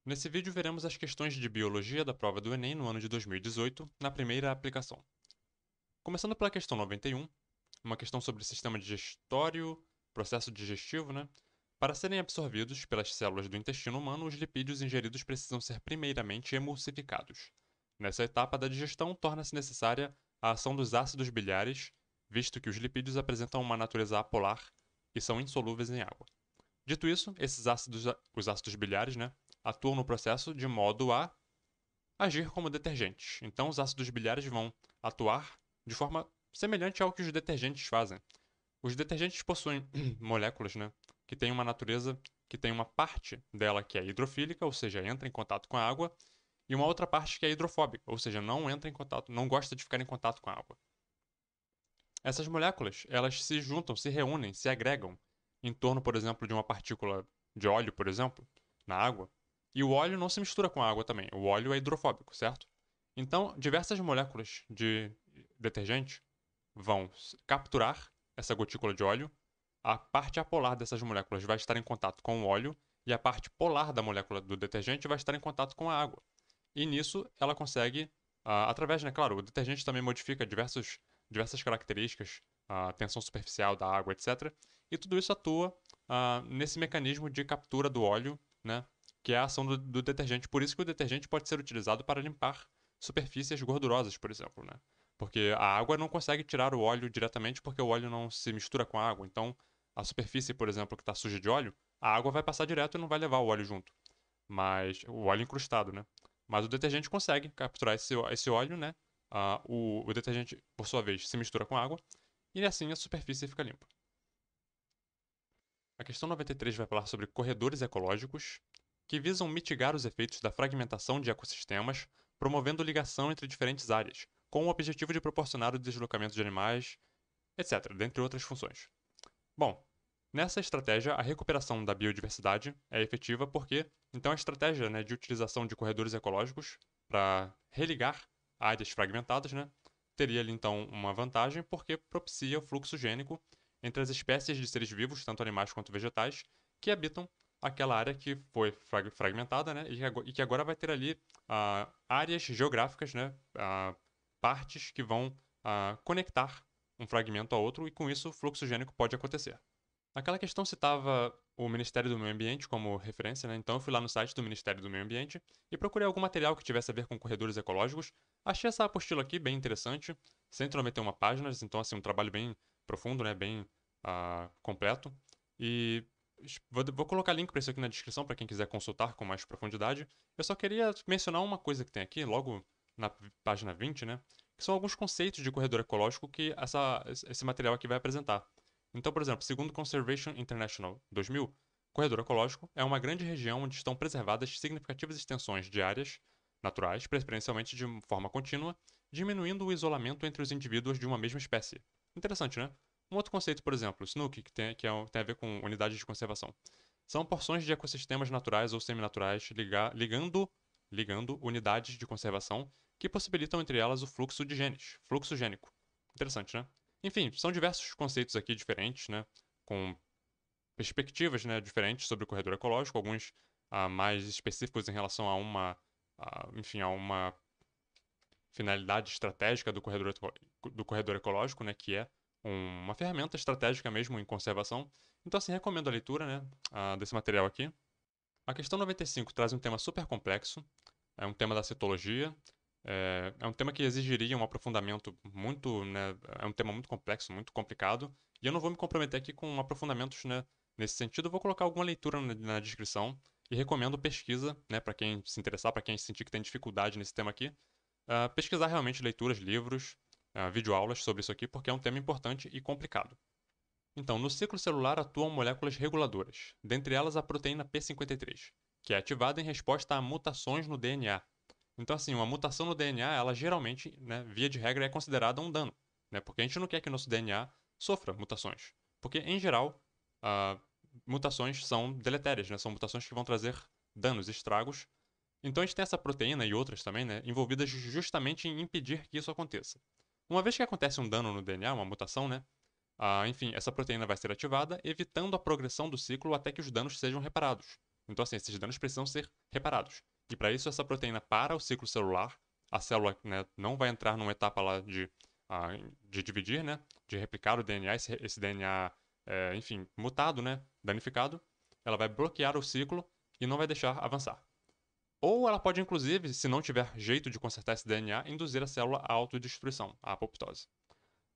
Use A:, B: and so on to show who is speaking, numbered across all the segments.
A: Nesse vídeo veremos as questões de biologia da prova do Enem no ano de 2018, na primeira aplicação. Começando pela questão 91, uma questão sobre sistema digestório, processo digestivo, né? Para serem absorvidos pelas células do intestino humano, os lipídios ingeridos precisam ser primeiramente emulsificados. Nessa etapa da digestão, torna-se necessária a ação dos ácidos biliares, visto que os lipídios apresentam uma natureza apolar e são insolúveis em água. Dito isso, esses ácidos, os ácidos biliares, né, atuam no processo de modo a agir como detergentes. Então, os ácidos biliares vão atuar de forma semelhante ao que os detergentes fazem. Os detergentes possuem moléculas, né, que têm uma natureza, que tem uma parte dela que é hidrofílica, ou seja, entra em contato com a água, e uma outra parte que é hidrofóbica, ou seja, não entra em contato, não gosta de ficar em contato com a água. Essas moléculas, elas se juntam, se reúnem, se agregam em torno, por exemplo, de uma partícula de óleo, por exemplo, na água. E o óleo não se mistura com a água também. O óleo é hidrofóbico, certo? Então, diversas moléculas de detergente vão capturar essa gotícula de óleo. A parte apolar dessas moléculas vai estar em contato com o óleo e a parte polar da molécula do detergente vai estar em contato com a água. E nisso ela consegue, através, né, claro, o detergente também modifica diversas características, a tensão superficial da água, etc. E tudo isso atua nesse mecanismo de captura do óleo, né, que é a ação do detergente. Por isso que o detergente pode ser utilizado para limpar superfícies gordurosas, por exemplo, né? Porque a água não consegue tirar o óleo diretamente porque o óleo não se mistura com a água. Então, a superfície, por exemplo, que está suja de óleo, a água vai passar direto e não vai levar o óleo junto. Mas o óleo incrustado, né? Mas o detergente consegue capturar esse óleo, né? O detergente, por sua vez, se mistura com água e assim a superfície fica limpa. A questão 93 vai falar sobre corredores ecológicos, que visam mitigar os efeitos da fragmentação de ecossistemas, promovendo ligação entre diferentes áreas, com o objetivo de proporcionar o deslocamento de animais, etc., dentre outras funções. Bom, nessa estratégia, a recuperação da biodiversidade é efetiva porque, então, a estratégia, né, de utilização de corredores ecológicos para religar áreas fragmentadas, né, teria ali então uma vantagem porque propicia o fluxo gênico entre as espécies de seres vivos, tanto animais quanto vegetais, que habitam aquela área que foi fragmentada, né, e que agora vai ter ali áreas geográficas, né, partes que vão conectar um fragmento a outro e com isso o fluxo gênico pode acontecer. Aquela questão citava o Ministério do Meio Ambiente como referência, né? Então eu fui lá no site do Ministério do Meio Ambiente e procurei algum material que tivesse a ver com corredores ecológicos. Achei essa apostila aqui bem interessante, 191 páginas, então assim, um trabalho bem profundo, né? Bem completo. E vou colocar link para isso aqui na descrição para quem quiser consultar com mais profundidade. Eu só queria mencionar uma coisa que tem aqui, logo na página 20, né? Que são alguns conceitos de corredor ecológico que esse material aqui vai apresentar. Então, por exemplo, segundo Conservation International 2000, corredor ecológico é uma grande região onde estão preservadas significativas extensões de áreas naturais, preferencialmente de forma contínua, diminuindo o isolamento entre os indivíduos de uma mesma espécie. Interessante, né? Um outro conceito, por exemplo, SNUC, tem a ver com unidades de conservação. São porções de ecossistemas naturais ou seminaturais ligando unidades de conservação que possibilitam entre elas o fluxo de genes, fluxo gênico. Interessante, né? Enfim, são diversos conceitos aqui diferentes, né? Com perspectivas, né, diferentes sobre o corredor ecológico, alguns mais específicos em relação enfim, a uma finalidade estratégica do corredor ecológico, né, que é uma ferramenta estratégica mesmo em conservação. Então, assim, recomendo a leitura, né, desse material aqui. A questão 95 traz um tema super complexo, é um tema da citologia, é um tema que exigiria um aprofundamento muito, né, é um tema muito complexo, muito complicado, e eu não vou me comprometer aqui com aprofundamentos, né, nesse sentido. Eu vou colocar alguma leitura na descrição e recomendo pesquisa, né, para quem se interessar, para quem sentir que tem dificuldade nesse tema aqui, pesquisar realmente leituras, livros, videoaulas sobre isso aqui, porque é um tema importante e complicado. Então, no ciclo celular atuam moléculas reguladoras, dentre elas a proteína P53, que é ativada em resposta a mutações no DNA. Então, assim, uma mutação no DNA, ela geralmente, né, via de regra, é considerada um dano, né, porque a gente não quer que o nosso DNA sofra mutações. Porque, em geral, ah, mutações são deletérias, né, são mutações que vão trazer danos, estragos. Então, a gente tem essa proteína e outras também, né, envolvidas justamente em impedir que isso aconteça. Uma vez que acontece um dano no DNA, uma mutação, né, enfim, essa proteína vai ser ativada, evitando a progressão do ciclo até que os danos sejam reparados. Então, assim, esses danos precisam ser reparados. E para isso, essa proteína para o ciclo celular, a célula, né, não vai entrar numa etapa lá de dividir, né, de replicar o DNA, esse DNA, enfim, mutado, né, danificado, ela vai bloquear o ciclo e não vai deixar avançar. Ou ela pode, inclusive, se não tiver jeito de consertar esse DNA, induzir a célula à autodestruição, à apoptose.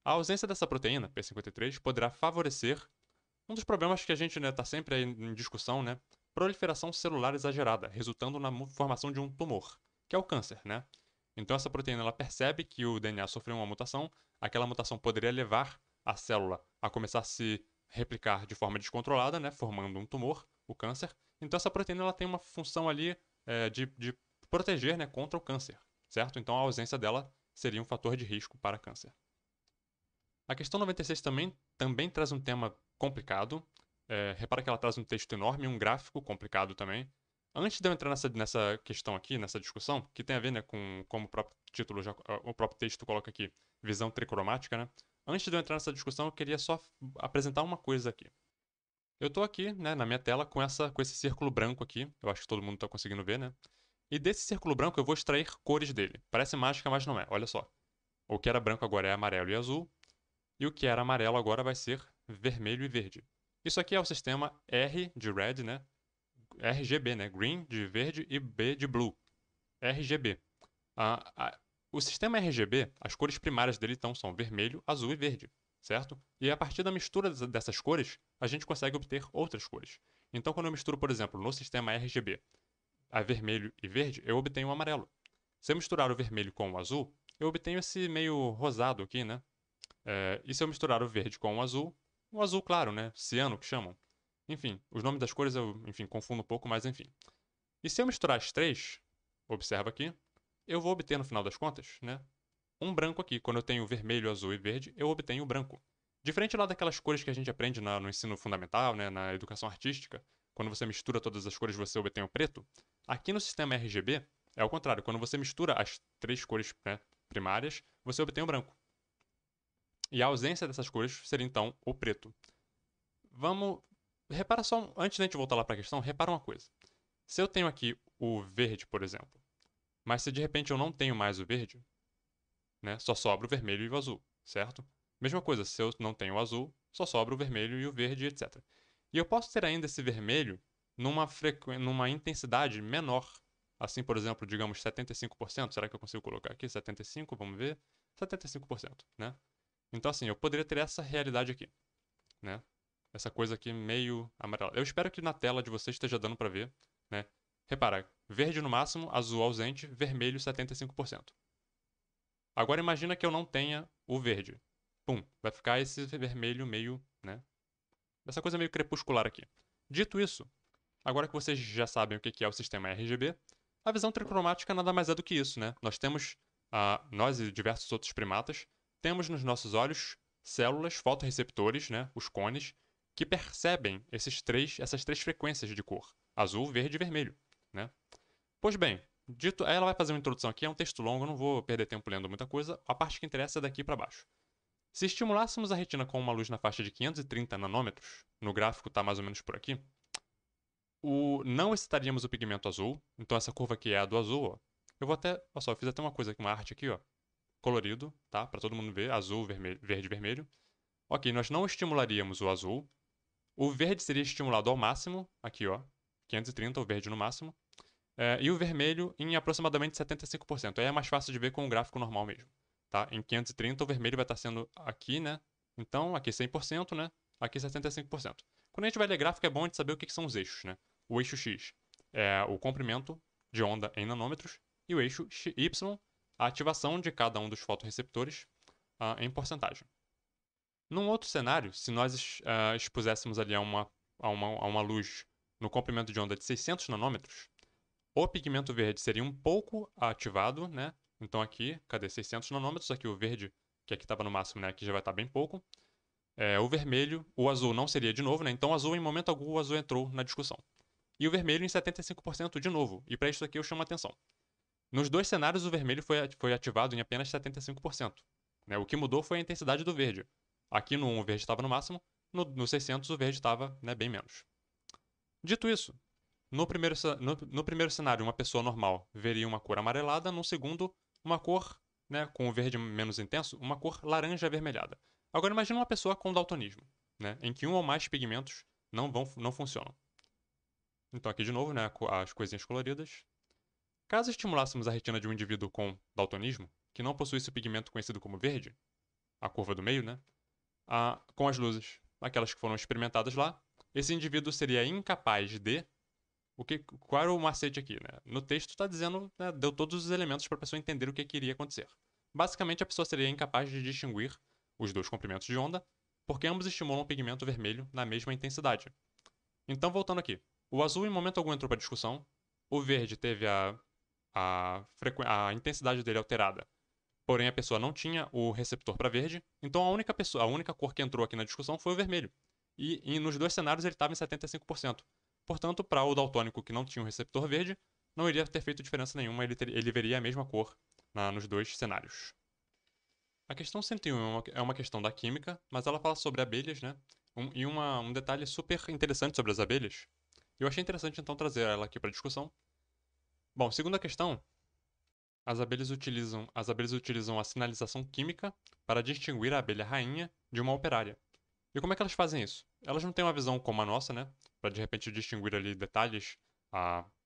A: A ausência dessa proteína, P53, poderá favorecer um dos problemas que a gente está sempre aí em discussão, né? Proliferação celular exagerada, resultando na formação de um tumor, que é o câncer, né? Então essa proteína ela percebe que o DNA sofreu uma mutação, aquela mutação poderia levar a célula a começar a se replicar de forma descontrolada, né? Formando um tumor, o câncer. Então essa proteína ela tem uma função ali de proteger, né, contra o câncer, certo? Então a ausência dela seria um fator de risco para câncer. A questão 96 também traz um tema complicado. Repara que ela traz um texto enorme e um gráfico complicado também. Antes de eu entrar nessa questão aqui, nessa discussão, que tem a ver, né, com como o próprio título, o próprio texto coloca aqui, visão tricromática, né? Antes de eu entrar nessa discussão, eu queria só apresentar uma coisa aqui. Eu estou aqui, né, na minha tela com esse círculo branco aqui. Eu acho que todo mundo está conseguindo ver, né? E desse círculo branco eu vou extrair cores dele. Parece mágica, mas não é. Olha só. O que era branco agora é amarelo e azul. E o que era amarelo agora vai ser vermelho e verde. Isso aqui é o sistema R de red, né? RGB, né? Green de verde e B de blue. RGB. O sistema RGB, as cores primárias dele então são vermelho, azul e verde, certo? E a partir da mistura dessas cores, a gente consegue obter outras cores. Então, quando eu misturo, por exemplo, no sistema RGB, a vermelho e verde, eu obtenho o amarelo. Se eu misturar o vermelho com o azul, eu obtenho esse meio rosado aqui, né? E se eu misturar o verde com o azul claro, né? Ciano que chamam. Enfim, os nomes das cores eu, enfim, confundo um pouco, mas enfim. E se eu misturar as três, observa aqui, eu vou obter no final das contas, né? Um branco aqui. Quando eu tenho vermelho, azul e verde, eu obtenho o branco. Diferente lá daquelas cores que a gente aprende no ensino fundamental, né, na educação artística, quando você mistura todas as cores você obtém o preto. Aqui no sistema RGB é o contrário. Quando você mistura as três cores, né, primárias, você obtém o branco. E a ausência dessas cores seria então o preto. Vamos. Repara só, antes da gente voltar lá para a questão, repara uma coisa. Se eu tenho aqui o verde, por exemplo, mas se de repente eu não tenho mais o verde, né, só sobra o vermelho e o azul, certo? Mesma coisa, se eu não tenho o azul, só sobra o vermelho e o verde, etc. E eu posso ter ainda esse vermelho numa intensidade menor. Assim, por exemplo, digamos 75%. Será que eu consigo colocar aqui? 75%, vamos ver. 75%, né? Então, assim, eu poderia ter essa realidade aqui, né? Essa coisa aqui meio amarela. Eu espero que na tela de vocês esteja dando para ver, né? Repara, verde no máximo, azul ausente, vermelho 75%. Agora imagina que eu não tenha o verde. Pum, vai ficar esse vermelho meio, né? Essa coisa meio crepuscular aqui. Dito isso, agora que vocês já sabem o que é o sistema RGB, a visão tricromática nada mais é do que isso, né? Nós e diversos outros primatas, temos nos nossos olhos células fotorreceptores, né? Os cones, que percebem essas três frequências de cor: azul, verde e vermelho, né? Pois bem, ela vai fazer uma introdução aqui, é um texto longo, eu não vou perder tempo lendo muita coisa, a parte que interessa é daqui para baixo. Se estimulássemos a retina com uma luz na faixa de 530 nanômetros, no gráfico está mais ou menos por aqui, não excitaríamos o pigmento azul, então essa curva aqui é a do azul, ó. Eu vou até, olha só, eu fiz até uma coisa aqui, uma arte aqui, ó, colorido, tá? Para todo mundo ver, azul, vermelho, verde e vermelho. Ok, nós não estimularíamos o azul, o verde seria estimulado ao máximo, aqui ó, 530, o verde no máximo, e o vermelho em aproximadamente 75%. Aí é mais fácil de ver com o gráfico normal mesmo, tá? Em 530 o vermelho vai estar sendo aqui, né? Então aqui 100%, né? Aqui 75%. Quando a gente vai ler gráfico é bom a gente saber o que são os eixos, né? O eixo X é o comprimento de onda em nanômetros e o eixo Y, a ativação de cada um dos fotorreceptores em porcentagem. Num outro cenário, se nós expuséssemos ali a uma luz no comprimento de onda de 600 nanômetros, o pigmento verde seria um pouco ativado, né? Então aqui, cadê 600 nanômetros? Aqui o verde, que aqui estava no máximo, né? Aqui já vai estar bem pouco. O vermelho, o azul não seria de novo, né? Então o azul, em momento algum, o azul entrou na discussão. E o vermelho em 75% de novo. E para isso aqui eu chamo a atenção. Nos dois cenários, o vermelho foi ativado em apenas 75%. Né? O que mudou foi a intensidade do verde. Aqui no 1 o verde estava no máximo, no 600 o verde estava, né, bem menos. Dito isso, No primeiro cenário, uma pessoa normal veria uma cor amarelada, no segundo, uma cor, né, com o verde menos intenso, uma cor laranja avermelhada. Agora imagine uma pessoa com daltonismo, né, em que um ou mais pigmentos não funcionam. Então aqui de novo, né, as coisinhas coloridas. Caso estimulássemos a retina de um indivíduo com daltonismo, que não possuísse o pigmento conhecido como verde, a curva do meio, né, com as luzes, aquelas que foram experimentadas lá, esse indivíduo seria incapaz de qual era o macete aqui, né? No texto está dizendo, né, deu todos os elementos para a pessoa entender o que iria acontecer. Basicamente, a pessoa seria incapaz de distinguir os dois comprimentos de onda, porque ambos estimulam o pigmento vermelho na mesma intensidade. Então, voltando aqui. O azul em momento algum entrou para discussão, o verde teve a intensidade dele alterada, porém a pessoa não tinha o receptor para verde, então a única cor que entrou aqui na discussão foi o vermelho. E nos dois cenários ele estava em 75%. Portanto, para o daltônico que não tinha um receptor verde, não iria ter feito diferença nenhuma, ele veria a mesma cor nos dois cenários. A questão 101 é uma questão da química, mas ela fala sobre abelhas, né? Um detalhe super interessante sobre as abelhas. Eu achei interessante então trazer ela aqui para discussão. Bom, segundo a questão, as abelhas utilizam a sinalização química para distinguir a abelha rainha de uma operária. E como é que elas fazem isso? Elas não têm uma visão como a nossa, né? Para de repente distinguir ali detalhes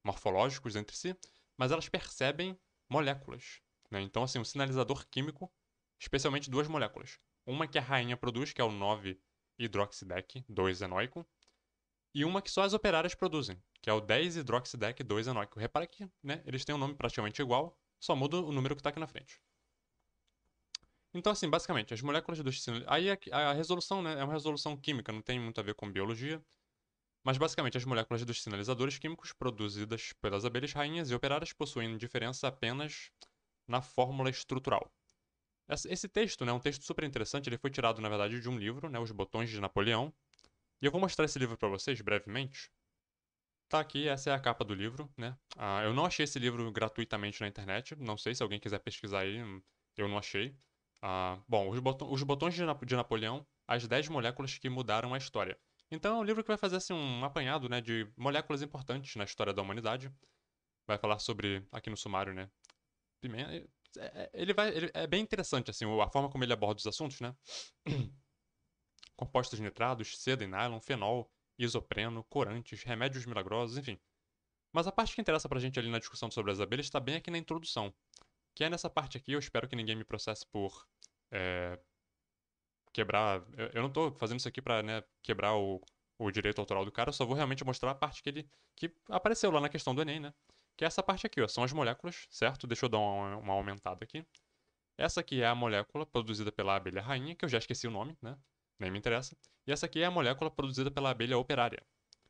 A: morfológicos entre si, mas elas percebem moléculas, né? Então, assim, um sinalizador químico, especialmente duas moléculas. Uma que a rainha produz, que é o 9-hidroxidec 2-enoico, e uma que só as operárias produzem, que é o 10-hidroxidec 2-enoico. Repara que, né, eles têm um nome praticamente igual, só muda o número que está aqui na frente. Então, assim, basicamente, as moléculas dos aí a resolução, né, é uma resolução química, não tem muito a ver com biologia. Mas basicamente, as moléculas dos sinalizadores químicos produzidas pelas abelhas rainhas e operárias possuem diferença apenas na fórmula estrutural. Esse texto, né, é um texto super interessante, ele foi tirado, na verdade, de um livro, né, Os Botões de Napoleão. E eu vou mostrar esse livro para vocês brevemente. Tá aqui, essa é a capa do livro, né? Eu não achei esse livro gratuitamente na internet, não sei se alguém quiser pesquisar aí, eu não achei. Bom, os botões de Napoleão, as 10 moléculas que mudaram a história. Então é um livro que vai fazer assim, um apanhado, né, de moléculas importantes na história da humanidade. Vai falar sobre, aqui no sumário, né? Pimenta. Ele é bem interessante, assim, a forma como ele aborda os assuntos, né? Compostos nitrados, seda e nylon, fenol, isopreno, corantes, remédios milagrosos, enfim. Mas a parte que interessa pra gente ali na discussão sobre as abelhas está bem aqui na introdução. Que é nessa parte aqui, eu espero que ninguém me processe por é, quebrar. Eu não tô fazendo isso aqui pra, né, quebrar o direito autoral do cara, eu só vou realmente mostrar a parte que apareceu lá na questão do Enem, né? Que é essa parte aqui, ó. São as moléculas, certo? Deixa eu dar uma aumentada aqui. Essa aqui é a molécula produzida pela abelha rainha, que eu já esqueci o nome, né? Nem me interessa. E essa aqui é a molécula produzida pela abelha operária.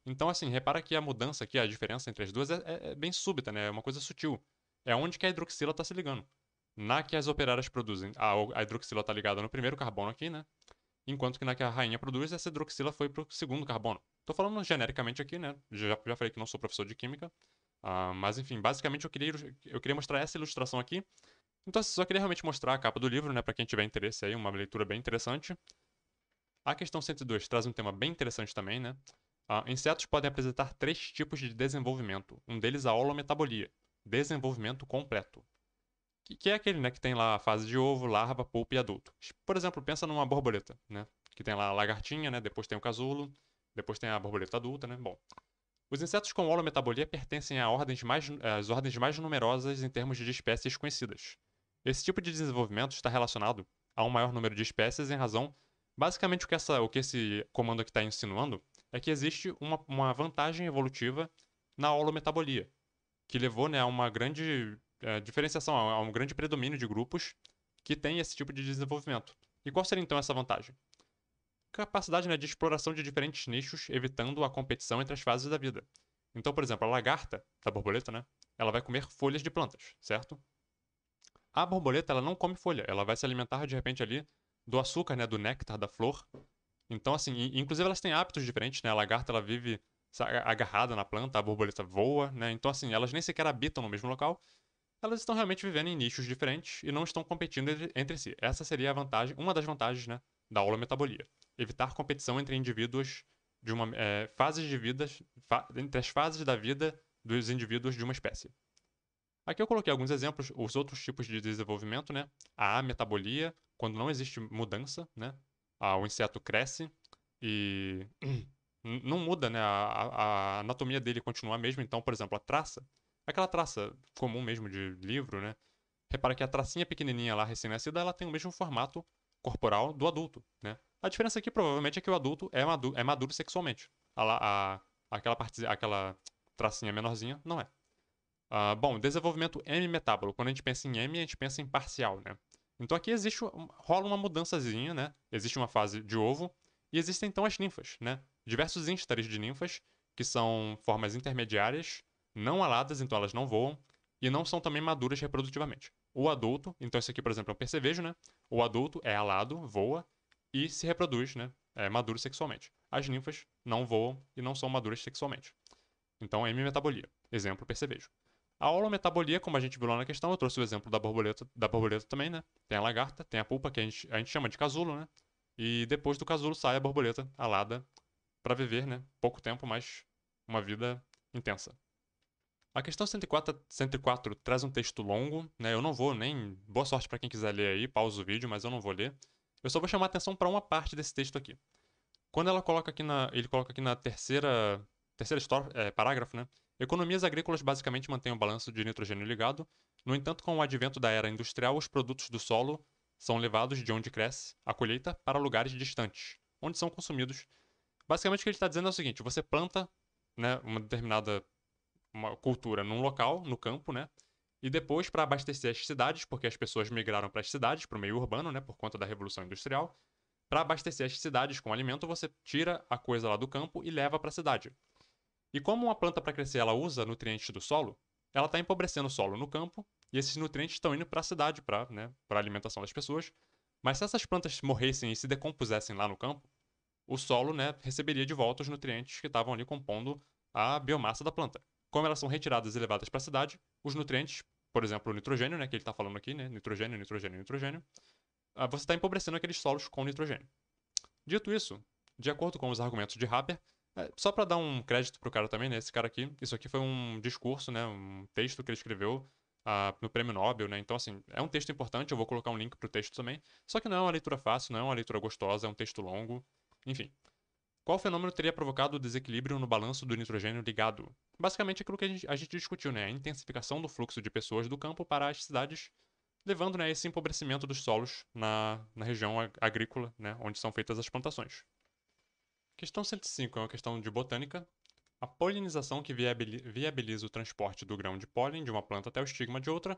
A: Então, assim, repara que a mudança aqui, a diferença entre as duas é bem súbita, né? É uma coisa sutil. É onde que a hidroxila está se ligando. Na que as operárias produzem, a hidroxila está ligada no primeiro carbono aqui, né? Enquanto que na que a rainha produz, essa hidroxila foi pro segundo carbono. Tô falando genericamente aqui, né? Já falei que não sou professor de química. Mas enfim, basicamente eu queria mostrar essa ilustração aqui. Então, só queria realmente mostrar a capa do livro, né? Para quem tiver interesse aí, uma leitura bem interessante. A questão 102 traz um tema bem interessante também, né? Insetos podem apresentar três tipos de desenvolvimento. Um deles a holometabolia, desenvolvimento completo. Que é aquele, né, que tem lá a fase de ovo, larva, polpa e adulto. Por exemplo, pensa numa borboleta, né? Que tem lá a lagartinha, né? Depois tem o casulo, depois tem a borboleta adulta, né? Bom, os insetos com holometabolia pertencem às ordens mais numerosas em termos de espécies conhecidas. Esse tipo de desenvolvimento está relacionado a um maior número de espécies em razão. Basicamente, o que esse comando aqui está insinuando é que existe uma vantagem evolutiva na holometabolia, que levou, né, a uma grande diferenciação, a um grande predomínio de grupos que têm esse tipo de desenvolvimento. E qual seria então essa vantagem? Capacidade, né, de exploração de diferentes nichos, evitando a competição entre as fases da vida. Então, por exemplo, a lagarta da borboleta, né, ela vai comer folhas de plantas, certo? A borboleta, ela não come folha, ela vai se alimentar de repente ali do açúcar, né, do néctar da flor. Então, assim, inclusive elas têm hábitos diferentes, né? A lagarta, ela vive agarrada na planta, a borboleta voa, né? Então, assim, elas nem sequer habitam no mesmo local. Elas estão realmente vivendo em nichos diferentes e não estão competindo entre si. Essa seria a vantagem, uma das vantagens, né, da holometabolia. Evitar competição entre indivíduos de uma fases de vida, entre as fases da vida dos indivíduos de uma espécie. Aqui eu coloquei alguns exemplos, os outros tipos de desenvolvimento, né? A ametabolia, quando não existe mudança, né? O inseto cresce e não muda, né? A anatomia dele continua a mesma. Então, por exemplo, a traça, aquela traça comum mesmo de livro, né? Repara que a tracinha pequenininha lá, recém-nascida, ela tem o mesmo formato corporal do adulto, né? A diferença aqui provavelmente é que o adulto é maduro sexualmente. Aquela tracinha menorzinha não é. Bom, desenvolvimento M-metábolo. Quando a gente pensa em M, a gente pensa em parcial, né? Então aqui rola uma mudançazinha, né? Existe uma fase de ovo e existem então as ninfas, né? Diversos instares de ninfas, que são formas intermediárias, não aladas, então elas não voam, e não são também maduras reprodutivamente. O adulto, então esse aqui, por exemplo, é um percevejo, né? O adulto é alado, voa e se reproduz, né? É maduro sexualmente. As ninfas não voam e não são maduras sexualmente. Então, M-metabolia. Exemplo, percevejo. A holometabolia, como a gente viu lá na questão, eu trouxe o exemplo da borboleta também, né? Tem a lagarta, tem a pulpa, que a gente chama de casulo, né? E depois do casulo sai a borboleta alada para viver, né? Pouco tempo, mas uma vida intensa. A questão 104 traz um texto longo, né? Eu não vou nem. Boa sorte para quem quiser ler aí, pausa o vídeo, mas eu não vou ler. Eu só vou chamar atenção para uma parte desse texto aqui. Quando ele coloca aqui na terceira parágrafo, né? Economias agrícolas basicamente mantêm o balanço de nitrogênio ligado. No entanto, com o advento da era industrial, os produtos do solo são levados de onde cresce a colheita para lugares distantes, onde são consumidos. Basicamente, o que ele está dizendo é o seguinte: você planta, né, uma determinada uma cultura num local, no campo, né? E depois, para abastecer as cidades, porque as pessoas migraram para as cidades, para o meio urbano, né, por conta da Revolução Industrial, para abastecer as cidades com alimento, você tira a coisa lá do campo e leva para a cidade. E como uma planta para crescer ela usa nutrientes do solo, ela está empobrecendo o solo no campo e esses nutrientes estão indo para a cidade, para a alimentação das pessoas. Mas se essas plantas morressem e se decompusessem lá no campo, o solo, né, receberia de volta os nutrientes que estavam ali compondo a biomassa da planta. Como elas são retiradas e levadas para a cidade, os nutrientes, por exemplo, o nitrogênio, né, que ele está falando aqui, né, nitrogênio, nitrogênio, nitrogênio, você está empobrecendo aqueles solos com nitrogênio. Dito isso, de acordo com os argumentos de Haber, só para dar um crédito pro cara também, né, esse cara aqui, isso aqui foi um discurso, né, um texto que ele escreveu no Prêmio Nobel, né, então assim, é um texto importante, eu vou colocar um link pro texto também, só que não é uma leitura fácil, não é uma leitura gostosa, é um texto longo, enfim. Qual fenômeno teria provocado o desequilíbrio no balanço do nitrogênio ligado? Basicamente aquilo que a gente discutiu, né, a intensificação do fluxo de pessoas do campo para as cidades, levando, né, a esse empobrecimento dos solos na região agrícola, né, onde são feitas as plantações. Questão 105 é uma questão de botânica. A polinização que viabiliza o transporte do grão de pólen de uma planta até o estigma de outra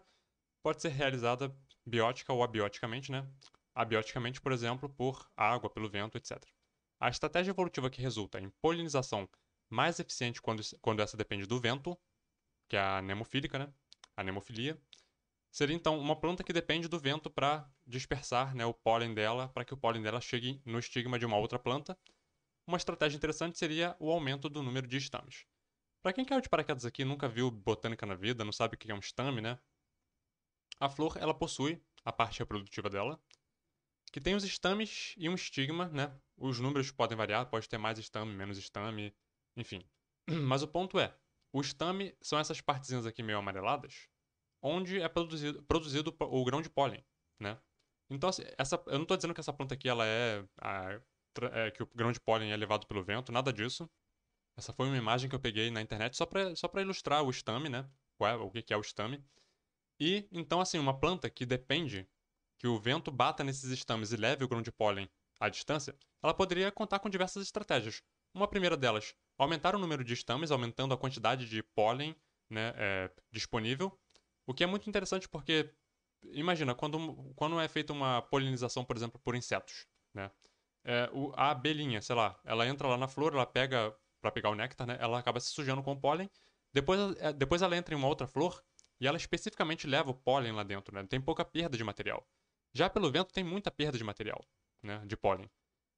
A: pode ser realizada biótica ou abioticamente, né? Abioticamente, por exemplo, por água, pelo vento, etc. A estratégia evolutiva que resulta em polinização mais eficiente quando essa depende do vento, que é a nemofílica, né? A nemofilia, seria então uma planta que depende do vento para dispersar, né, o pólen dela, para que o pólen dela chegue no estigma de uma outra planta. Uma estratégia interessante seria o aumento do número de estames. Para quem caiu de paraquedas aqui e nunca viu botânica na vida, não sabe o que é um estame, né? A flor, ela possui a parte reprodutiva dela, que tem os estames e um estigma, né? Os números podem variar, pode ter mais estame, menos estame, enfim. Mas o ponto é, o estame são essas partezinhas aqui meio amareladas, onde é produzido o grão de pólen, né? Então, assim, eu não estou dizendo que essa planta aqui ela que o grão de pólen é levado pelo vento, nada disso. Essa foi uma imagem que eu peguei na internet só para ilustrar o estame, né? O que é o estame. E, então, assim, uma planta que depende que o vento bata nesses estames e leve o grão de pólen à distância, ela poderia contar com diversas estratégias. Uma primeira delas, aumentar o número de estames, aumentando a quantidade de pólen, né, disponível. O que é muito interessante porque, imagina, quando é feita uma polinização, por exemplo, por insetos, né? A abelhinha, sei lá, ela entra lá na flor, ela pega para pegar o néctar, né? Ela acaba se sujando com o pólen. Depois ela entra em uma outra flor e ela especificamente leva o pólen lá dentro, né? Tem pouca perda de material. Já pelo vento tem muita perda de material, né? De pólen.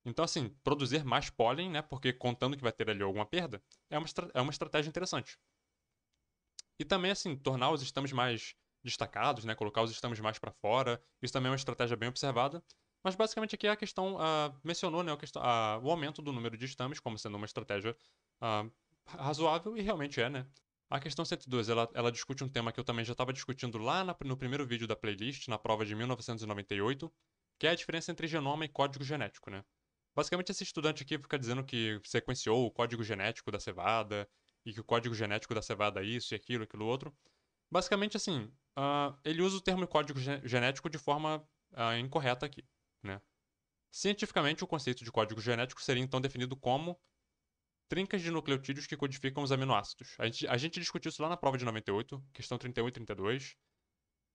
A: Então, assim, produzir mais pólen, né? Porque contando que vai ter ali alguma perda, é uma estratégia interessante. E também, assim, tornar os estames mais destacados, né? Colocar os estames mais para fora. Isso também é uma estratégia bem observada. Mas basicamente aqui a questão mencionou, né, o aumento do número de estames como sendo uma estratégia ah, razoável, e realmente é, né? A questão 102, ela discute um tema que eu também já estava discutindo lá no primeiro vídeo da playlist, na prova de 1998, que é a diferença entre genoma e código genético, né? Basicamente, esse estudante aqui fica dizendo que sequenciou o código genético da cevada, e que o código genético da cevada é isso e aquilo, aquilo outro. Basicamente, assim, ele usa o termo código genético de forma incorreta aqui, né? Cientificamente, o conceito de código genético seria então definido como trincas de nucleotídeos que codificam os aminoácidos. A gente discutiu isso lá na prova de 98, questão 31 e 32.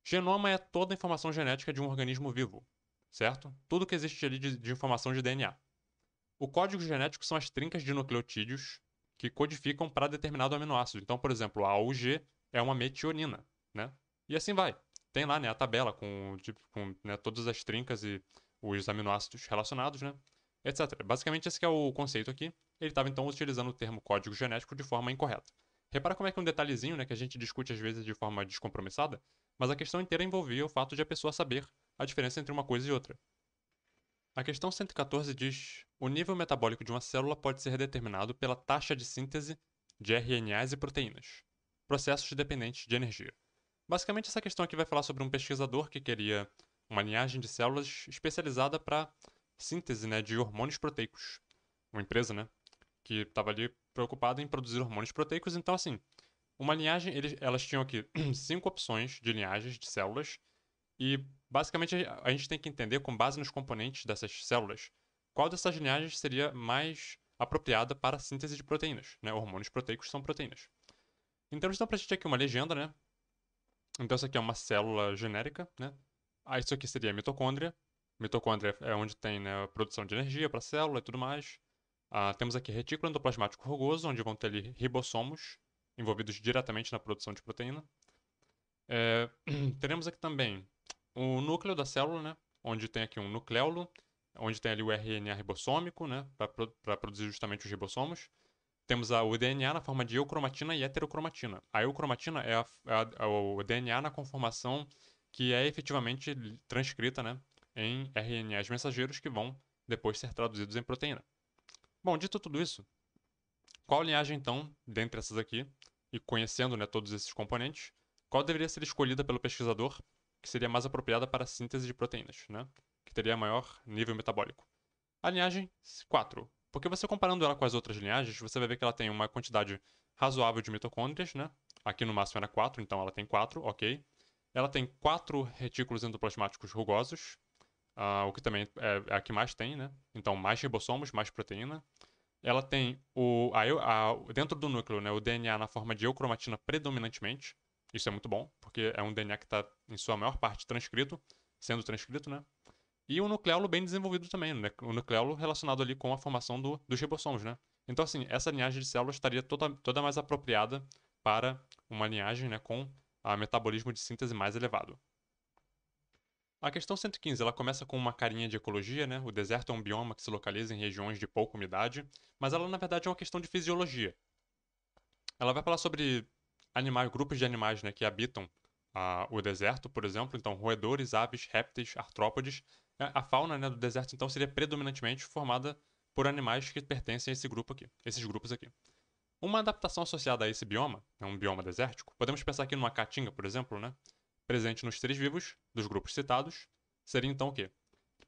A: Genoma é toda a informação genética de um organismo vivo, certo? Tudo que existe ali de informação de DNA. O código genético são as trincas de nucleotídeos que codificam para determinado aminoácido. Então, por exemplo, a AUG é uma metionina, né? E assim vai. Tem lá, né, a tabela com né, todas as trincas e os aminoácidos relacionados, né? Etc. Basicamente, esse que é o conceito aqui. Ele estava, então, utilizando o termo código genético de forma incorreta. Repara como é que é um detalhezinho, né, que a gente discute às vezes de forma descompromissada, mas a questão inteira envolvia o fato de a pessoa saber a diferença entre uma coisa e outra. A questão 114 diz: o nível metabólico de uma célula pode ser determinado pela taxa de síntese de RNAs e proteínas, processos dependentes de energia. Basicamente, essa questão aqui vai falar sobre um pesquisador que queria uma linhagem de células especializada para síntese, né, de hormônios proteicos. Uma empresa, né, que estava ali preocupada em produzir hormônios proteicos. Então, assim, uma linhagem, elas tinham aqui 5 opções de linhagens de células e basicamente a gente tem que entender, com base nos componentes dessas células, qual dessas linhagens seria mais apropriada para a síntese de proteínas, né? Hormônios proteicos são proteínas. Então eles dão pra gente aqui uma legenda, né? Então essa aqui é uma célula genérica, né? Isso aqui seria a mitocôndria. Mitocôndria é onde tem, né, a produção de energia para a célula e tudo mais. Temos aqui retículo endoplasmático rugoso, onde vão ter ali ribossomos envolvidos diretamente na produção de proteína. Teremos aqui também o núcleo da célula, né? Onde tem aqui um nucleolo, onde tem ali o RNA ribossômico, né? Para produzir justamente os ribossomos. Temos o DNA na forma de eucromatina e heterocromatina. A eucromatina é o DNA na conformação que é efetivamente transcrita, né, em RNAs mensageiros que vão depois ser traduzidos em proteína. Bom, dito tudo isso, qual linhagem então, dentre essas aqui, e conhecendo, né, todos esses componentes, qual deveria ser escolhida pelo pesquisador que seria mais apropriada para a síntese de proteínas, né, que teria maior nível metabólico? A linhagem 4. Porque você comparando ela com as outras linhagens, você vai ver que ela tem uma quantidade razoável de mitocôndrias, né? Aqui no máximo era 4, então ela tem 4, ok. Ela tem 4 retículos endoplasmáticos rugosos, o que também é a que mais tem, né? Então mais ribossomos, mais proteína. Ela tem dentro do núcleo, né, o DNA na forma de eucromatina predominantemente. Isso é muito bom, porque é um DNA que está, em sua maior parte, sendo transcrito, né? E um nucleolo bem desenvolvido também, né? O nucleolo relacionado ali com a formação dos ribossomos, né? Então, assim, essa linhagem de células estaria toda mais apropriada para uma linhagem, né, com metabolismo de síntese mais elevado. A questão 115, ela começa com uma carinha de ecologia, né? O deserto é um bioma que se localiza em regiões de pouca umidade, mas ela, na verdade, é uma questão de fisiologia. Ela vai falar sobre animais, grupos de animais, né, que habitam o deserto, por exemplo. Então, roedores, aves, répteis, artrópodes. A fauna, né, do deserto, então, seria predominantemente formada por animais que pertencem a esses grupos aqui. Uma adaptação associada a esse bioma, é um bioma desértico, podemos pensar aqui numa caatinga, por exemplo, né, presente nos seres vivos dos grupos citados, seria então o quê?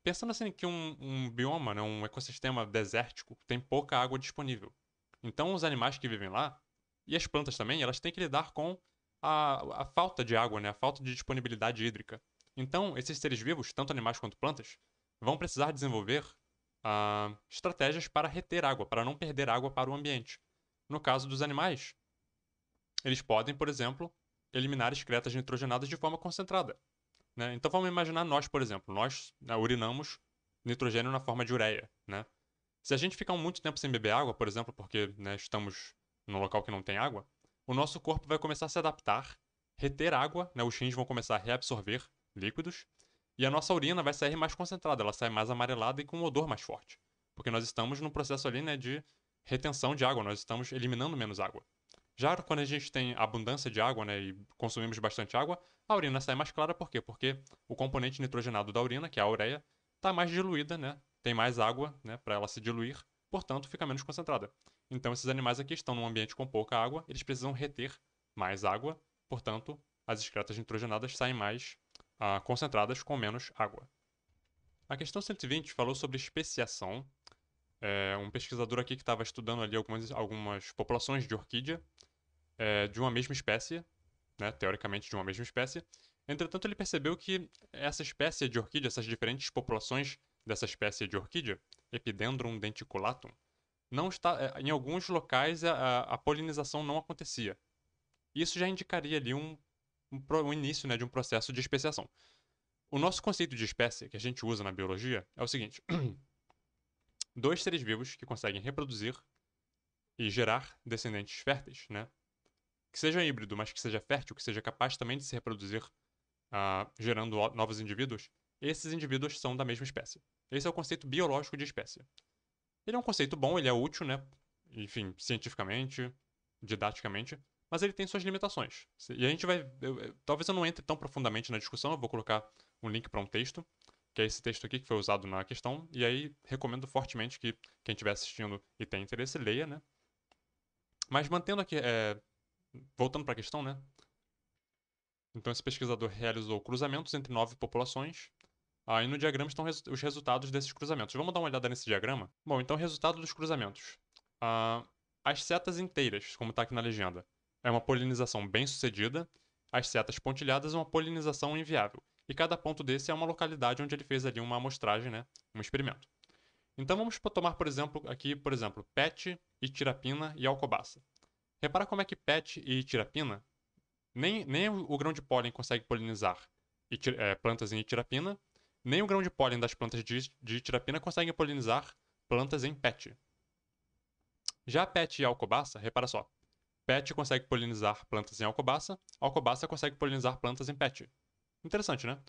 A: Pensando assim que um bioma, né, um ecossistema desértico, tem pouca água disponível. Então, os animais que vivem lá, e as plantas também, elas têm que lidar com a falta de água, né, a falta de disponibilidade hídrica. Então, esses seres vivos, tanto animais quanto plantas, vão precisar desenvolver estratégias para reter água, para não perder água para o ambiente. No caso dos animais, eles podem, por exemplo, eliminar excretas nitrogenadas de forma concentrada. Né? Então vamos imaginar nós, por exemplo, nós, né, urinamos nitrogênio na forma de ureia. Né? Se a gente ficar muito tempo sem beber água, por exemplo, porque, né, estamos num local que não tem água, o nosso corpo vai começar a se adaptar, reter água, né, os rins vão começar a reabsorver líquidos, e a nossa urina vai sair mais concentrada, ela sai mais amarelada e com um odor mais forte. Porque nós estamos num processo ali, né, de retenção de água, nós estamos eliminando menos água. Já quando a gente tem abundância de água, né, e consumimos bastante água, a urina sai mais clara, por quê? Porque o componente nitrogenado da urina, que é a ureia, está mais diluída, né? Tem mais água, né, para ela se diluir, portanto fica menos concentrada. Então esses animais aqui estão num ambiente com pouca água, eles precisam reter mais água, portanto as excretas nitrogenadas saem mais concentradas com menos água. A questão 120 falou sobre especiação. Um pesquisador aqui que estava estudando ali algumas populações de orquídea de uma mesma espécie, né, teoricamente de uma mesma espécie. Entretanto, ele percebeu que essa espécie de orquídea, essas diferentes populações dessa espécie de orquídea, Epidendrum denticulatum, não está, em alguns locais a polinização não acontecia. Isso já indicaria ali um início, né, de um processo de especiação. O nosso conceito de espécie que a gente usa na biologia é o seguinte: dois seres vivos que conseguem reproduzir e gerar descendentes férteis, né? Que seja híbrido, mas que seja fértil, que seja capaz também de se reproduzir, gerando novos indivíduos, esses indivíduos são da mesma espécie. Esse é o conceito biológico de espécie. Ele é um conceito bom, ele é útil, né? Enfim, cientificamente, didaticamente, mas ele tem suas limitações. E a gente vai. Talvez eu não entre tão profundamente na discussão, eu vou colocar um link para um texto, que é esse texto aqui que foi usado na questão, e aí recomendo fortemente que quem estiver assistindo e tem interesse, leia, né? Mas mantendo aqui, voltando para a questão, né? Então esse pesquisador realizou cruzamentos entre 9 populações. E no diagrama estão os resultados desses cruzamentos. Vamos dar uma olhada nesse diagrama? Bom, então resultado dos cruzamentos. As setas inteiras, como está aqui na legenda, é uma polinização bem sucedida. As setas pontilhadas é uma polinização inviável. E cada ponto desse é uma localidade onde ele fez ali uma amostragem, né? Um experimento. Então vamos tomar, por exemplo, PET, itirapina e alcobaça. Repara como é que PET e itirapina, nem o grão de pólen consegue polinizar plantas em itirapina, nem o grão de pólen das plantas de itirapina conseguem polinizar plantas em PET. Já PET e alcobaça, repara só. PET consegue polinizar plantas em alcobaça consegue polinizar plantas em PET. Interessante, né?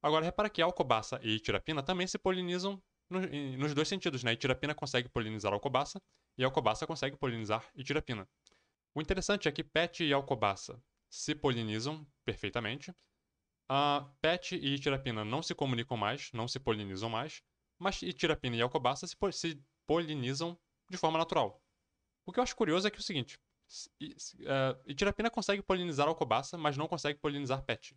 A: Agora, repara que alcobaça e itirapina também se polinizam nos dois sentidos, né? Itirapina consegue polinizar alcobaça e alcobaça consegue polinizar itirapina. O interessante é que PET e alcobaça se polinizam perfeitamente. A PET e itirapina não se comunicam mais, não se polinizam mais, mas itirapina e alcobaça se polinizam de forma natural. O que eu acho curioso é que é o seguinte: itirapina consegue polinizar alcobaça, mas não consegue polinizar PET.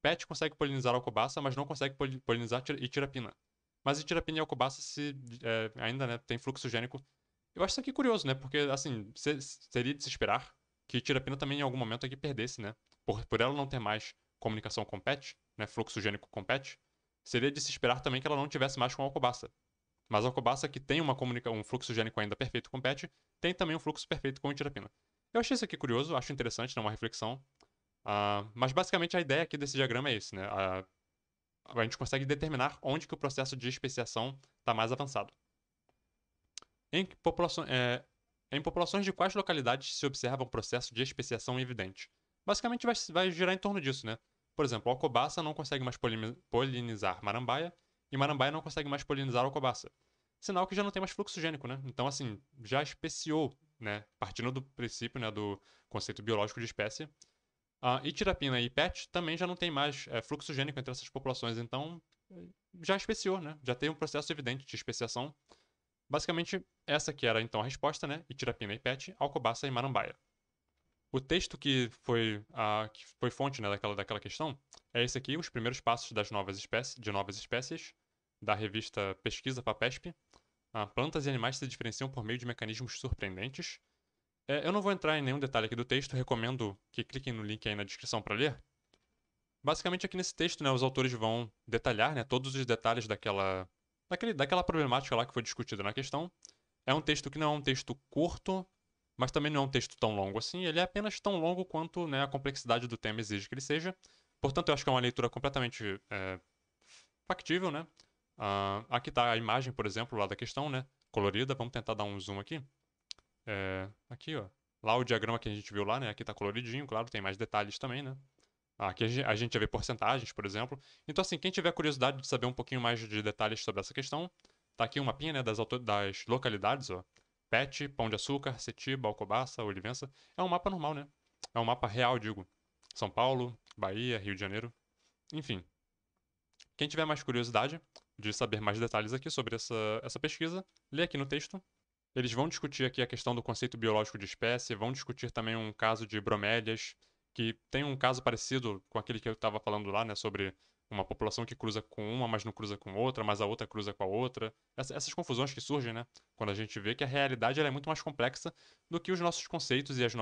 A: PET consegue polinizar alcobaça, mas não consegue polinizar itirapina. Mas itirapina e alcobaça ainda, né, tem fluxo gênico. Eu acho isso aqui curioso, né? Porque, assim, seria de se esperar que itirapina também em algum momento aqui perdesse, né? Por ela não ter mais comunicação com PET, né? Fluxo gênico com PET, seria de se esperar também que ela não tivesse mais com a alcobaça. Mas a alcobaça, que tem um fluxo gênico ainda perfeito com PET, tem também um fluxo perfeito com itirapina. Eu achei isso aqui curioso, acho interessante, né? Uma reflexão. Mas basicamente a ideia aqui desse diagrama é esse, né? A gente consegue determinar onde que o processo de especiação está mais avançado. Em populações de quais localidades se observa um processo de especiação evidente? Basicamente vai girar em torno disso, né? Por exemplo, alcobaça não consegue mais polinizar marambaia e marambaia não consegue mais polinizar alcobaça. Sinal que já não tem mais fluxo gênico, né? Então, assim, já especiou, né? Partindo do princípio, né, do conceito biológico de espécie. Itirapina e PET também já não tem mais fluxo gênico entre essas populações, então já especiou, né? Já tem um processo evidente de especiação. Basicamente, essa que era então a resposta, né? Itirapina e PET, alcobaça e marambaia. O texto que foi fonte, né, daquela questão é esse aqui, Os Primeiros Passos de Novas Espécies, da revista Pesquisa Papesp. Plantas e animais se diferenciam por meio de mecanismos surpreendentes. Eu não vou entrar em nenhum detalhe aqui do texto, recomendo que cliquem no link aí na descrição para ler. Basicamente, aqui nesse texto, né, os autores vão detalhar, né, todos os detalhes daquela problemática lá que foi discutida na questão. É um texto que não é um texto curto, mas também não é um texto tão longo assim. Ele é apenas tão longo quanto, né, a complexidade do tema exige que ele seja. Portanto, eu acho que é uma leitura completamente factível, né? Aqui está a imagem, por exemplo, lá da questão, né? Colorida. Vamos tentar dar um zoom aqui. Aqui, ó. Lá o diagrama que a gente viu lá, né? Aqui está coloridinho, claro, tem mais detalhes também, né? Aqui a gente já vê porcentagens, por exemplo. Então, assim, quem tiver curiosidade de saber um pouquinho mais de detalhes sobre essa questão, tá aqui um mapinha, né, das localidades, ó. PET, Pão de Açúcar, Setiba, Alcobaça, Olivença. É um mapa normal, né? É um mapa real, digo. São Paulo, Bahia, Rio de Janeiro. Enfim. Quem tiver mais curiosidade, de saber mais detalhes aqui sobre essa pesquisa, lê aqui no texto. Eles vão discutir aqui a questão do conceito biológico de espécie, vão discutir também um caso de bromélias, que tem um caso parecido com aquele que eu estava falando lá, né, sobre uma população que cruza com uma, mas não cruza com outra, mas a outra cruza com a outra. Essas confusões que surgem, né, quando a gente vê que a realidade ela é muito mais complexa do que os nossos conceitos e os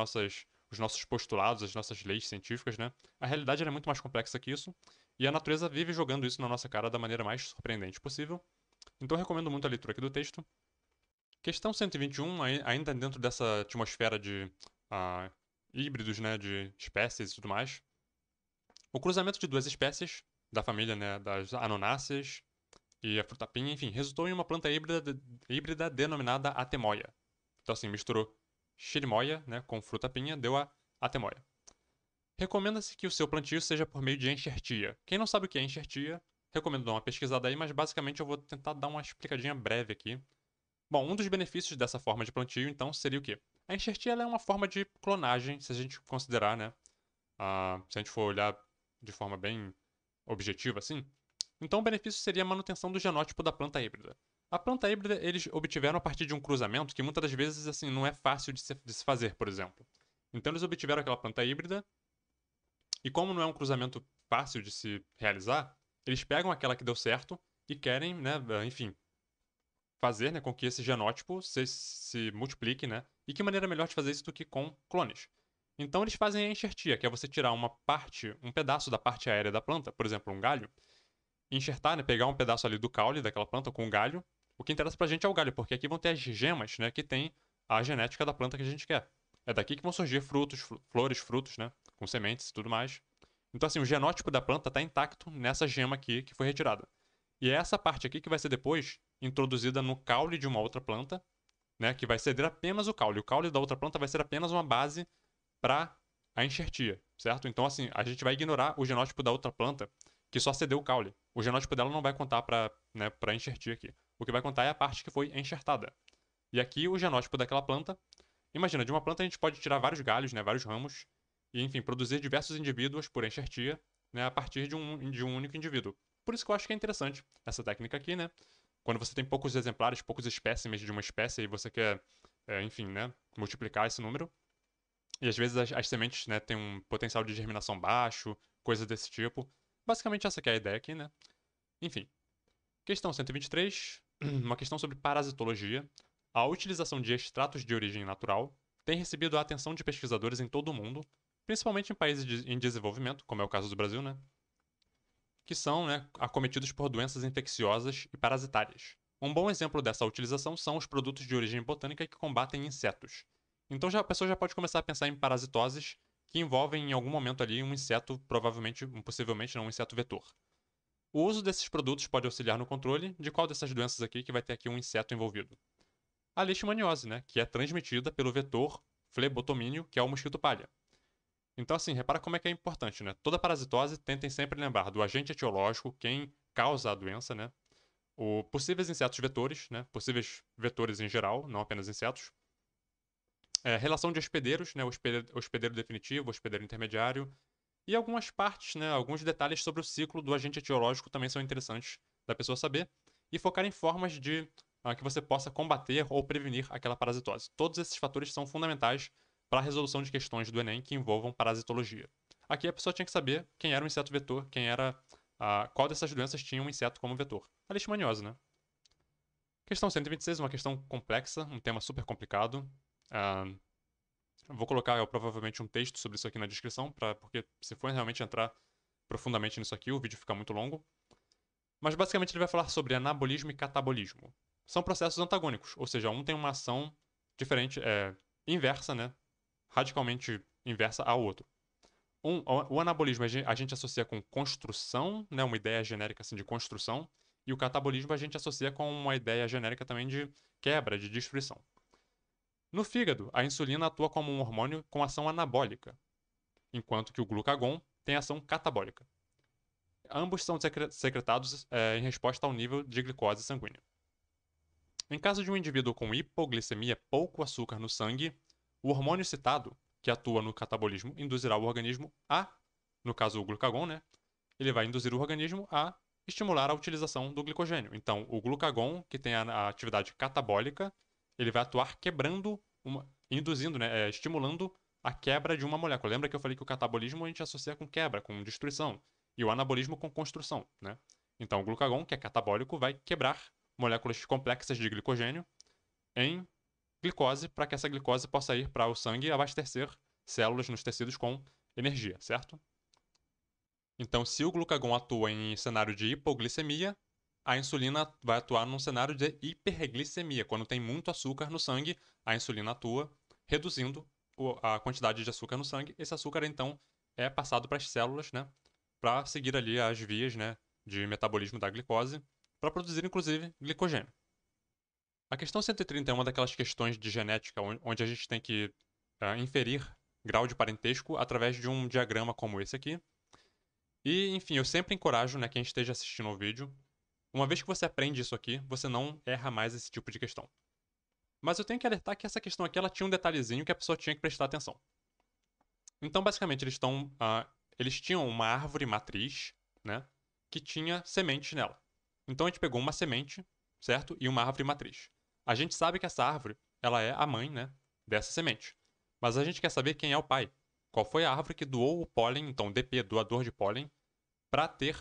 A: nossos postulados, as nossas leis científicas, né? A realidade ela é muito mais complexa que isso, e a natureza vive jogando isso na nossa cara da maneira mais surpreendente possível. Então eu recomendo muito a leitura aqui do texto. Questão 121, ainda dentro dessa atmosfera de ah, híbridos, né, de espécies e tudo mais. O cruzamento de duas espécies da família, né, das Anonáceas e a frutapinha, enfim, resultou em uma planta híbrida denominada Atemoia. Então, assim, misturou chirimoia, né, com frutapinha, deu a Atemoia. Recomenda-se que o seu plantio seja por meio de enxertia. Quem não sabe o que é enxertia, recomendo dar uma pesquisada aí, mas basicamente eu vou tentar dar uma explicadinha breve aqui. Bom, um dos benefícios dessa forma de plantio, então, seria o quê? A enxertia é uma forma de clonagem, se a gente considerar, né? Se a gente for olhar de forma bem objetiva, assim. Então, o benefício seria a manutenção do genótipo da planta híbrida. A planta híbrida eles obtiveram a partir de um cruzamento que muitas das vezes assim não é fácil de se fazer, por exemplo. Então, eles obtiveram aquela planta híbrida e como não é um cruzamento fácil de se realizar, eles pegam aquela que deu certo e querem, né, enfim, fazer, né, com que esse genótipo se multiplique, né? E que maneira melhor de fazer isso do que com clones? Então eles fazem a enxertia, que é você tirar uma parte, um pedaço da parte aérea da planta, por exemplo, um galho, e enxertar, né, pegar um pedaço ali do caule daquela planta com o galho. O que interessa pra gente é o galho, porque aqui vão ter as gemas, né, que tem a genética da planta que a gente quer. É daqui que vão surgir frutos, flores, frutos, né, com sementes e tudo mais. Então assim, o genótipo da planta está intacto nessa gema aqui que foi retirada. E é essa parte aqui que vai ser depois introduzida no caule de uma outra planta, né, que vai ceder apenas o caule. O caule da outra planta vai ser apenas uma base para a enxertia, certo? Então, assim, a gente vai ignorar o genótipo da outra planta que só cedeu o caule. O genótipo dela não vai contar para, né, para enxertia aqui. O que vai contar é a parte que foi enxertada. E aqui o genótipo daquela planta. Imagina, de uma planta a gente pode tirar vários galhos, né, vários ramos, e enfim, produzir diversos indivíduos por enxertia, né, a partir de um único indivíduo. Por isso que eu acho que é interessante essa técnica aqui, né? Quando você tem poucos exemplares, poucos espécimes de uma espécie e você quer, enfim, né, multiplicar esse número. E às vezes as sementes, né, têm um potencial de germinação baixo, coisas desse tipo. Basicamente essa que é a ideia aqui, né? Enfim. Questão 123, uma questão sobre parasitologia. A utilização de extratos de origem natural tem recebido a atenção de pesquisadores em todo o mundo, principalmente em países em desenvolvimento, como é o caso do Brasil, né? Que são, né, acometidos por doenças infecciosas e parasitárias. Um bom exemplo dessa utilização são os produtos de origem botânica que combatem insetos. Então a pessoa já pode começar a pensar em parasitoses que envolvem em algum momento ali um inseto, provavelmente, possivelmente não um inseto vetor. O uso desses produtos pode auxiliar no controle de qual dessas doenças aqui que vai ter aqui um inseto envolvido. A leishmaniose, né, que é transmitida pelo vetor flebotomínio, que é o mosquito palha. Então, assim, repara como é que é importante, né? Toda parasitose tentem sempre lembrar do agente etiológico, quem causa a doença, né? O possíveis insetos vetores, né? Possíveis vetores em geral, não apenas insetos. Relação de hospedeiros, né? Hospedeiro definitivo, hospedeiro intermediário. E algumas partes, né? Alguns detalhes sobre o ciclo do agente etiológico também são interessantes da pessoa saber. E focar em formas de que você possa combater ou prevenir aquela parasitose. Todos esses fatores são fundamentais para a resolução de questões do Enem que envolvam parasitologia. Aqui a pessoa tinha que saber quem era o inseto vetor, qual dessas doenças tinha um inseto como vetor. A leishmaniose, né? Questão 126, uma questão complexa, um tema super complicado. Vou colocar provavelmente um texto sobre isso aqui na descrição, porque se for realmente entrar profundamente nisso aqui, o vídeo fica muito longo. Mas basicamente ele vai falar sobre anabolismo e catabolismo. São processos antagônicos, ou seja, um tem uma ação diferente, inversa, né? Radicalmente inversa ao outro. O anabolismo a gente associa com construção, né? Uma ideia genérica assim, de construção, e o catabolismo a gente associa com uma ideia genérica também de quebra, de destruição. No fígado, a insulina atua como um hormônio com ação anabólica, enquanto que o glucagon tem ação catabólica. Ambos são secretados em resposta ao nível de glicose sanguínea. Em caso de um indivíduo com hipoglicemia, pouco açúcar no sangue, o hormônio citado, que atua no catabolismo, induzirá o organismo no caso o glucagon, né? Ele vai induzir o organismo a estimular a utilização do glicogênio. Então, o glucagon, que tem a atividade catabólica, ele vai atuar quebrando, induzindo, né, estimulando a quebra de uma molécula. Lembra que eu falei que o catabolismo a gente associa com quebra, com destruição, e o anabolismo com construção, né? Então, o glucagon, que é catabólico, vai quebrar moléculas complexas de glicogênio em glicose, para que essa glicose possa ir para o sangue e abastecer células nos tecidos com energia, certo? Então, se o glucagon atua em cenário de hipoglicemia, a insulina vai atuar num cenário de hiperglicemia. Quando tem muito açúcar no sangue, a insulina atua reduzindo a quantidade de açúcar no sangue. Esse açúcar, então, é passado para as células, né, para seguir ali as vias, né, de metabolismo da glicose, para produzir, inclusive, glicogênio. A questão 130 é uma daquelas questões de genética onde a gente tem que inferir grau de parentesco através de um diagrama como esse aqui. E, enfim, eu sempre encorajo, né, quem esteja assistindo ao vídeo, uma vez que você aprende isso aqui, você não erra mais esse tipo de questão. Mas eu tenho que alertar que essa questão aqui, ela tinha um detalhezinho que a pessoa tinha que prestar atenção. Então, basicamente, eles tinham uma árvore matriz, né, que tinha sementes nela. Então, a gente pegou uma semente, certo? E uma árvore matriz. A gente sabe que essa árvore, ela é a mãe, né, dessa semente. Mas a gente quer saber quem é o pai. Qual foi a árvore que doou o pólen, então DP, doador de pólen, para ter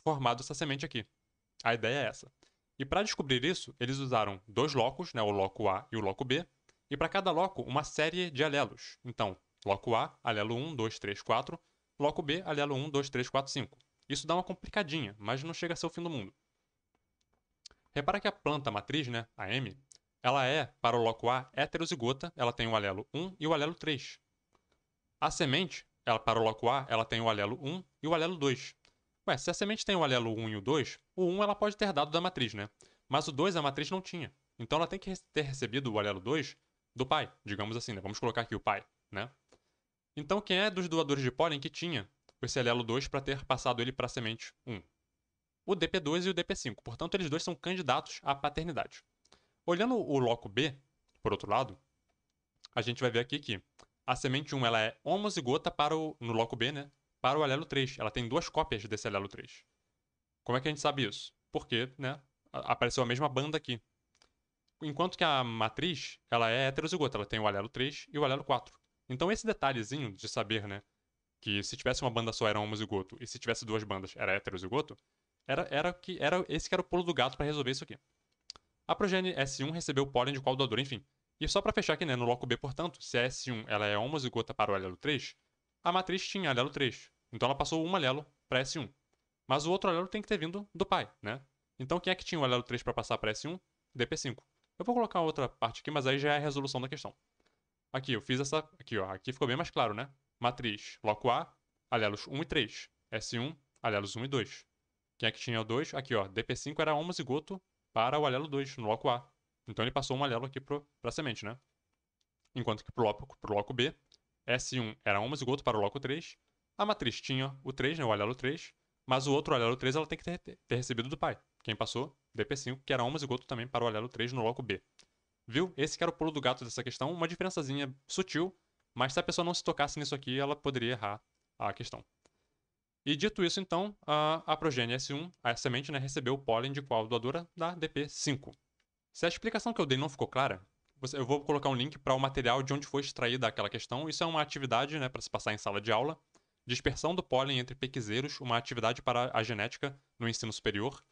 A: formado essa semente aqui. A ideia é essa. E para descobrir isso, eles usaram dois locos, né, o loco A e o loco B, e para cada loco uma série de alelos. Então, loco A, alelo 1, 2, 3, 4, loco B, alelo 1, 2, 3, 4, 5. Isso dá uma complicadinha, mas não chega a ser o fim do mundo. Repara que a planta matriz, né, a M, ela é, para o loco A, heterozigota, ela tem o alelo 1 e o alelo 3. A semente, para o loco A, ela tem o alelo 1 e o alelo 2. Ué, se a semente tem o alelo 1 e o 2, o 1 ela pode ter dado da matriz, né? Mas o 2 a matriz não tinha. Então ela tem que ter recebido o alelo 2 do pai, digamos assim, né? Vamos colocar aqui o pai, né? Então quem é dos doadores de pólen que tinha esse alelo 2 para ter passado ele para a semente 1? O DP2 e o DP5. Portanto, eles dois são candidatos à paternidade. Olhando o loco B, por outro lado, a gente vai ver aqui que a semente 1 ela é homozigota no loco B, né? Para o alelo 3. Ela tem duas cópias desse alelo 3. Como é que a gente sabe isso? Porque, né, apareceu a mesma banda aqui. Enquanto que a matriz, ela é heterozigota, ela tem o alelo 3 e o alelo 4. Então esse detalhezinho de saber, né, que se tivesse uma banda só era homozigoto e se tivesse duas bandas era heterozigoto, era esse que era o pulo do gato para resolver isso aqui. A progênie S1 recebeu o pólen de qual doador, enfim. E só para fechar aqui, né, no loco B, portanto, se a S1 ela é homozigota para o alelo 3, a matriz tinha alelo 3. Então ela passou um alelo para S1. Mas o outro alelo tem que ter vindo do pai, né? Então quem é que tinha o alelo 3 para passar para S1? DP5. Eu vou colocar outra parte aqui, mas aí já é a resolução da questão. Aqui, eu fiz essa... Aqui, ó. Aqui ficou bem mais claro, né? Matriz, loco A, alelos 1 e 3. S1, alelos 1 e 2. Quem é que tinha o 2? Aqui, ó. DP5 era homozigoto para o alelo 2, no loco A. Então ele passou um alelo aqui para a semente, né? Enquanto que pro loco B, S1 era homozigoto para o loco 3. A matriz tinha o 3, né? O alelo 3. Mas o outro alelo 3 ela tem que ter recebido do pai. Quem passou? DP5, que era homozigoto também para o alelo 3 no loco B. Viu? Esse que era o pulo do gato dessa questão, uma diferençazinha sutil, mas se a pessoa não se tocasse nisso aqui, ela poderia errar a questão. E dito isso, então, a progênie S1, a semente, né, recebeu o pólen de qual doadora? Da DP5. Se a explicação que eu dei não ficou clara, eu vou colocar um link para o material de onde foi extraída aquela questão. Isso é uma atividade, né, para se passar em sala de aula. Dispersão do pólen entre pequizeiros, uma atividade para a genética no ensino superior.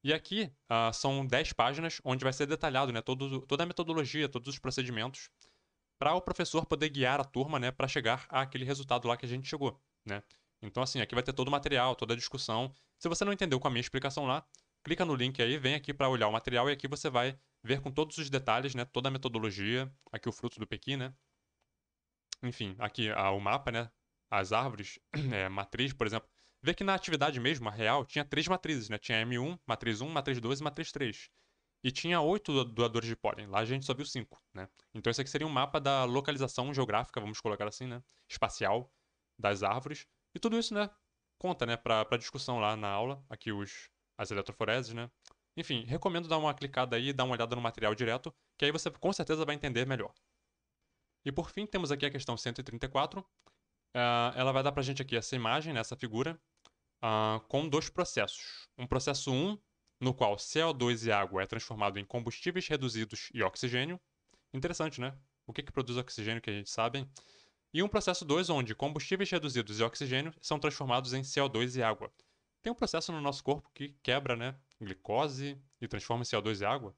A: E aqui são 10 páginas onde vai ser detalhado, né, toda a metodologia, todos os procedimentos, para o professor poder guiar a turma, né, para chegar àquele resultado lá que a gente chegou, né? Então, assim, aqui vai ter todo o material, toda a discussão. Se você não entendeu com a minha explicação lá, clica no link aí, vem aqui para olhar o material e aqui você vai ver com todos os detalhes, né, toda a metodologia, aqui o fruto do Pequi, né? Enfim, aqui o mapa, né, as árvores, matriz, por exemplo. Vê que na atividade mesmo, a real, tinha 3 matrizes, né? Tinha M1, matriz 1, matriz 2 e matriz 3. E tinha 8 doadores de pólen. Lá a gente só viu 5, né? Então esse aqui seria um mapa da localização geográfica, vamos colocar assim, né? Espacial das árvores. E tudo isso, né? Conta, né? Pra discussão lá na aula. Aqui as eletroforeses, né? Enfim, recomendo dar uma clicada aí e dar uma olhada no material direto, que aí você com certeza vai entender melhor. E por fim, temos aqui a questão 134. Ela vai dar pra gente aqui essa imagem, né, essa figura. com dois processos. Um processo 1, no qual CO2 e água é transformado em combustíveis reduzidos e oxigênio. Interessante, né? O que produz oxigênio que a gente sabe? E um processo 2, onde combustíveis reduzidos e oxigênio são transformados em CO2 e água. Tem um processo no nosso corpo que quebra, né, glicose e transforma em CO2 e água.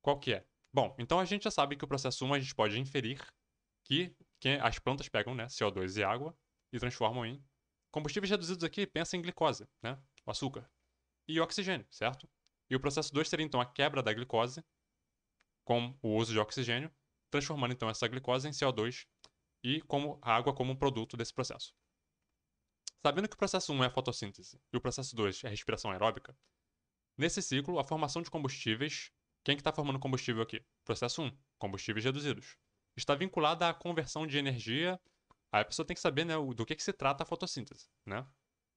A: Qual que é? Bom, então a gente já sabe que o processo 1 a gente pode inferir que as plantas pegam, né, CO2 e água e transformam em combustíveis reduzidos aqui, pensa em glicose, né, o açúcar, e oxigênio, certo? E o processo 2 seria então a quebra da glicose com o uso de oxigênio, transformando então essa glicose em CO2 e como a água como um produto desse processo. Sabendo que o processo 1 é a fotossíntese e o processo 2 é a respiração aeróbica, nesse ciclo, a formação de combustíveis, quem que está formando combustível aqui? Processo 1, combustíveis reduzidos. Está vinculada à conversão de energia. Aí a pessoa tem que saber, né, do que se trata a fotossíntese, né?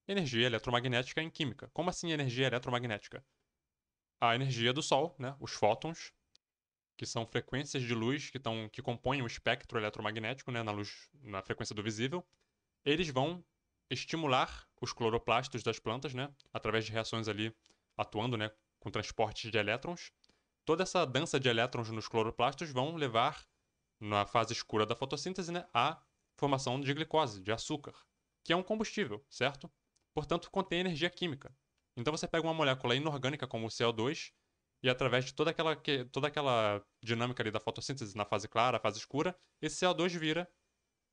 A: Energia eletromagnética em química. Como assim energia eletromagnética? A energia do Sol, né, os fótons, que são frequências de luz que compõem o espectro eletromagnético, né, na frequência do visível, eles vão estimular os cloroplastos das plantas, né, através de reações ali atuando, né, com transporte de elétrons. Toda essa dança de elétrons nos cloroplastos vão levar, na fase escura da fotossíntese, né, à formação de glicose, de açúcar, que é um combustível, certo? Portanto, contém energia química. Então você pega uma molécula inorgânica como o CO2 e através de toda aquela dinâmica ali da fotossíntese na fase clara, fase escura, esse CO2 vira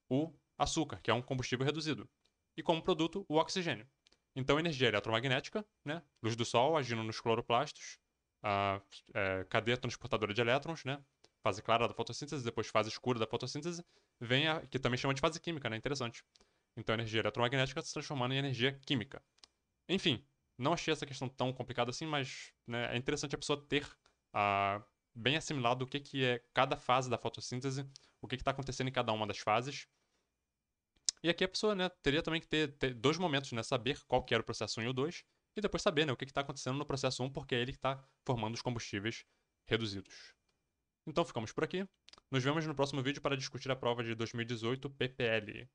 A: o açúcar, que é um combustível reduzido. E como produto, o oxigênio. Então, energia eletromagnética, né? Luz do Sol agindo nos cloroplastos, a cadeia transportadora de elétrons, né? Fase clara da fotossíntese, depois fase escura da fotossíntese, que também chama de fase química, né? Interessante. Então, energia eletromagnética se transformando em energia química. Enfim, não achei essa questão tão complicada assim, mas né, é interessante a pessoa ter bem assimilado o que é cada fase da fotossíntese, o que está acontecendo em cada uma das fases. E aqui a pessoa né, teria também que ter dois momentos, né? Saber qual que era o processo 1 e o 2, e depois saber né, o que está acontecendo no processo 1, porque é ele que está formando os combustíveis reduzidos. Então ficamos por aqui. Nos vemos no próximo vídeo para discutir a prova de 2018 PPL.